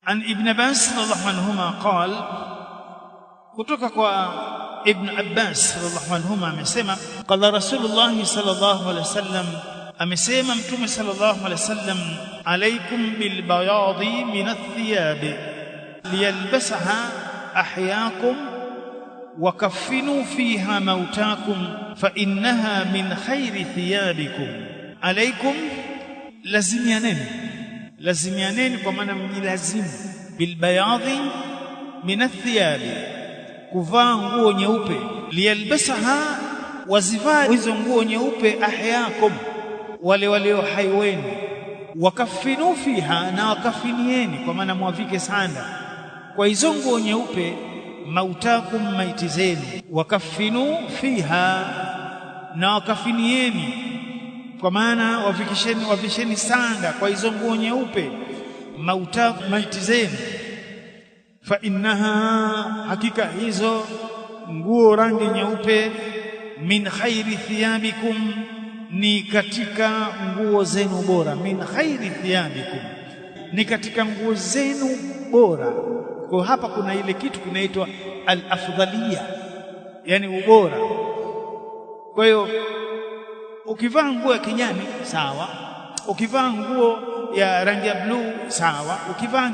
عن ابن عباس رضي الله عنهما قال kutoka kwa Ibn Abbas radhiallahu anhuma amesema qala Rasulullah sallallahu alaihi wasallam amesema mtume sallallahu alaihi wasallam alaykum bil bayadi min athiyab liyalbasaha ahyaakum wa kaffinu fiha mautakum fa innaha min khairi thiyabikum. Alaykum lazimianeni kwa maana mjilazimu bil bayadi min athiyab, kuvaa nguo nyeupe, liyalbasaha, wazivaa hizo nguo nyeupe, ahyaakum, wale walio hai wenu, wakafinu fiha, na wakafinieni kwa maana mwavike sanda kwa hizo nguo nyeupe, mautakum, maiti zenu, wakafinu fiha, na wakafinieni kwa maana wavisheni sanda kwa hizo nguo nyeupe, mautakum, maiti zenu. Fa innaha, hakika hizo nguo rangi nyeupe, min khairi thiyabikum, ni katika nguo zenu bora. Min khairi thiyabikum, ni katika nguo zenu bora. Kwa hapa kuna ile kitu kinaitwa al-afdhalia, yani ubora. Kwa hiyo ukivaa nguo ya kijani sawa, ukivaa nguo ya rangi ya blue sawa, ukivaa